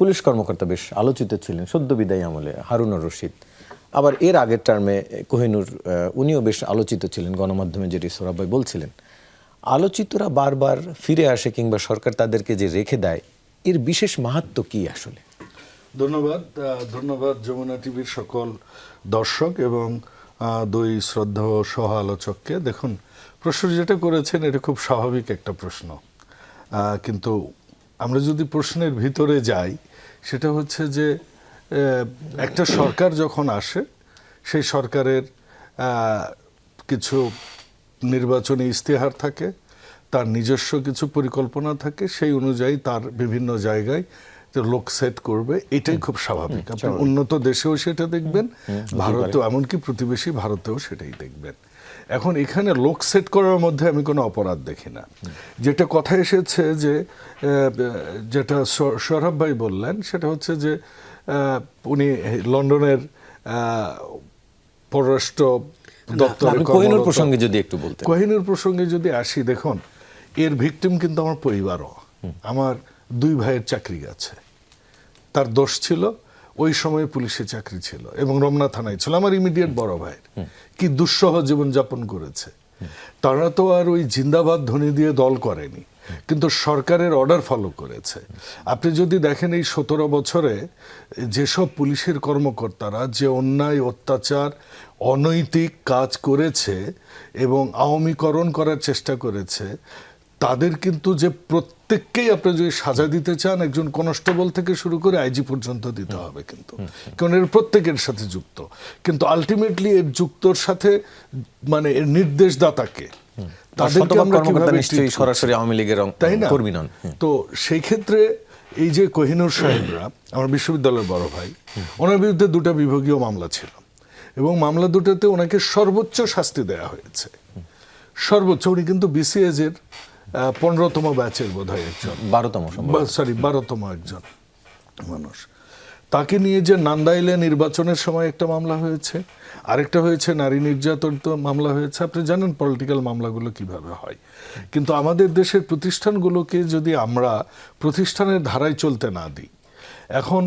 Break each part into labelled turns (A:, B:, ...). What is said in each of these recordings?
A: Police কর্মকর্তা বেশ আলোচিত ছিলেন সদ্য বিদায়ী আমলে, হারুনুর রশিদ। আবার এর আগের টার্মে কোহিনুর, উনিও বেশ আলোচিত ছিলেন গণমাধ্যমে, যেটি সোহরাব ভাই বলছিলেন। আলোচিতরা বারবার ফিরে আসে কিংবা সরকার তাদেরকে যে রেখে দেয়, এর বিশেষ মাহাত্ম্য কি আসলে?
B: ধন্যবাদ যমুনা টিভির সকল দর্শক এবং দুই শ্রদ্ধা ও সহ আলোচককে। দেখুন, প্রশ্ন যেটা করেছেন এটা খুব স্বাভাবিক একটা প্রশ্ন, কিন্তু আমরা যদি প্রশ্নের ভিতরে যাই, সেটা হচ্ছে যে একটা সরকার যখন আসে, সেই সরকারের কিছু নির্বাচনী ইশতেহার থাকে, তার নিজস্ব কিছু পরিকল্পনা থাকে, সেই অনুযায়ী তার বিভিন্ন জায়গায় লোক সেট করবে। এটাই খুব স্বাভাবিক। আপনি উন্নত দেশেও সেটা দেখবেন, ভারতেও, এমনকি প্রতিবেশী ভারতেও সেটাই দেখবেন। এখন এখানে লোক সেট করার মধ্যে আমি কোনো অপরাধ দেখি না। যেটা কথা এসেছে যে যেটা সোহরাব ভাই বললেন, সেটা হচ্ছে যে উনি লন্ডনের পররাষ্ট্র দপ্তরের
A: কোহিনুর প্রসঙ্গে যদি একটু বলতেন।
B: কোহিনুর প্রসঙ্গে যদি আসি, দেখুন, এর ভিকটিম কিন্তু আমার পরিবারও। আমার দুই ভাইয়ের চাকরি গেছে, তার দোষ ছিল, ওই সময় পুলিশে চাকরি ছিল এবং রমনা থানায় ছিল। আমার ইমিডিয়েট বড় ভাইয়ের কি দুঃসহ জীবনযাপন করেছে। তারা তো আর ওই জিন্দাবাদ ধ্বনি দিয়ে দল করেনি, কিন্তু সরকারের অর্ডার ফলো করেছে। আপনি যদি দেখেন এই 17 বছরে যেসব পুলিশের কর্মকর্তারা যে অন্যায়, অত্যাচার, অনৈতিক কাজ করেছে এবং আওয়ামীকরণ করার চেষ্টা করেছে, তাদের কিন্তু যে প্রত্যেককেই আপনি যদি সাজা দিতে চান, একজন কনস্টেবল থেকে শুরু করে আইজি পর্যন্ত দিতে হবে, কিন্তু কারণ এর প্রত্যেকের সাথে যুক্ত। কিন্তু আলটিমেটলি এর যুক্তর সাথে মানে এর নির্দেশদাতাকে, তাদেরকে আমরা কিভাবে
A: সরাসরি আওয়ামী লীগের কর্মী নন।
B: তো সেই ক্ষেত্রে এই যে কোহিনুর সাহেবরা, আমার বিশ্ববিদ্যালয়ের বড় ভাই, ওনার বিরুদ্ধে 2টা বিভাগীয় মামলা ছিল এবং মামলা দুটোতে ওনাকে সর্বোচ্চ শাস্তি দেওয়া হয়েছে। সর্বোচ্চ। উনি কিন্তু বিসিএস এর 15তম ব্যাচের বোধহয় একজন, 12তম একজন মানুষ। তাকে নিয়ে যে নান্দাইলে নির্বাচনের সময় একটা মামলা হয়েছে, আরেকটা হয়েছে নারী নির্যাতন মামলা হয়েছে। আপনি জানেন পলিটিক্যাল মামলাগুলো কিভাবে হয়। কিন্তু আমাদের দেশের প্রতিষ্ঠানগুলোকে যদি আমরা প্রতিষ্ঠানের ধারায় চলতে না দিই, এখন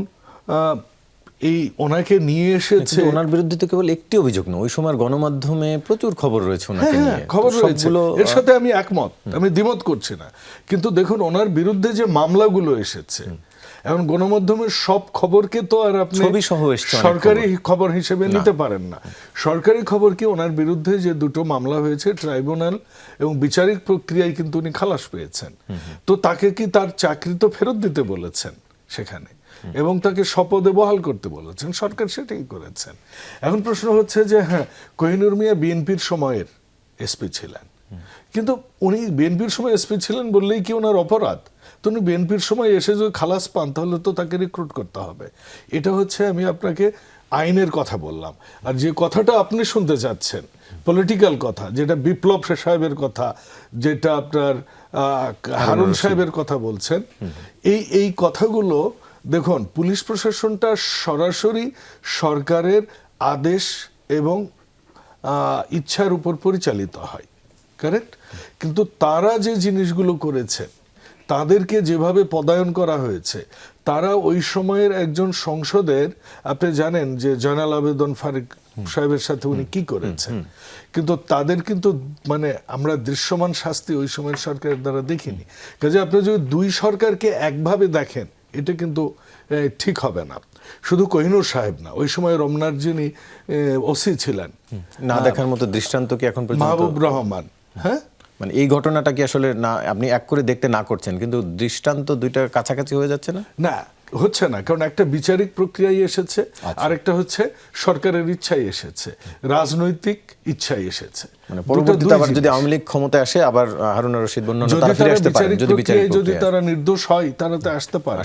B: এই ওনাকে নিয়ে এসেছে,
A: ওনার বিরুদ্ধে তো কেবল একটি অভিযোগ নয়, ওই সময় গণমাধ্যমে প্রচুর খবর রয়েছে ওনাকে নিয়ে।
B: খবর রয়েছে, এর সাথে আমি একমত, আমি দ্বিমত করছি না। কিন্তু দেখুন, ওনার বিরুদ্ধে যে মামলাগুলো এসেছে, এখন গণমাধ্যমের সব খবরকে তো আর আপনি সরকারি খবর হিসেবে নিতে পারেন না। সরকারি খবর কি, ওনার বিরুদ্ধে যে 2টো মামলা হয়েছে, ট্রাইব্যুনাল এবং বিচারিক প্রক্রিয়ায় কিন্তু উনি খালাস পেয়েছেন। তো তাকে কি তার চাকরি তো ফেরত দিতে বলেছেন সেখানে, এবং তাকে শপথে বহাল করতে বলেছেন, সরকার সেটাই করেছেন। এখন প্রশ্ন হচ্ছে যে হ্যাঁ, কোহিনুর মিয়া বিএনপির সময়ের এসপি ছিলেন, কিন্তু উনি বিএনপির সময় এসপি ছিলেন বললেই কি ওনার অপরাধ? তো উনি বিএনপির সময় এসে যদি খালাস পান, তাহলে তো তাকে রিক্রুট করতে হবে। এটা হচ্ছে, আমি আপনাকে আইনের কথা বললাম। আর যে কথাটা আপনি শুনতে চাচ্ছেন, পলিটিক্যাল কথা, যেটা বিপ্লব সাহেবের কথা, যেটা আপনার হারুন সাহেবের কথা বলছেন, এই কথাগুলো দেখুন, পুলিশ প্রশাসনটা সরাসরি সরকারের আদেশ এবং ইচ্ছার উপর পরিচালিত হয়, কারেক্ট? কিন্তু তারা যে জিনিসগুলো করেছে, তাদেরকে যেভাবে পদায়ন করা হয়েছে, তারা ওই সময়ের একজন সংসদের, আপনি জানেন যে জয়নাল আবেদন ফারুক সাহেবের সাথে উনি কি করেছেন, কিন্তু তাদের কিন্তু মানে আমরা দৃশ্যমান শাস্তি ওই সময়ের সরকারের দ্বারা দেখিনি। কাজে আপনি যদি দুই সরকারকে একভাবে দেখেন, এটা কিন্তু ঠিক হবে না। শুধু কোহিনুর সাহেব না, ওই সময় রমনার যিনি ওসি ছিলেন,
A: না দেখার মতো দৃষ্টান্ত কি এখন পর্যন্ত?
B: মাহবুব রহমান। হ্যাঁ,
A: মানে এই ঘটনাটা কি আসলে না আপনি এক করে দেখতে না করছেন, কিন্তু দৃষ্টান্ত দুইটা কাছাকাছি হয়ে যাচ্ছে না?
B: না, হচ্ছে না, কারণ একটা বিচারিক প্রক্রিয়ায় এসেছে, আরেকটা হচ্ছে সরকারের ইচ্ছায় এসেছে, রাজনৈতিক ইচ্ছায় এসেছে।
A: মানে পরবর্তীতে আবার যদি আওয়ামী লীগ ক্ষমতায় আসে, আবার হারুনুর রশিদ বন্যা তারা ফিরে আসতে পারে,
B: যদি তারা নির্দোষ হয়, তারা তো আসতেই পারে।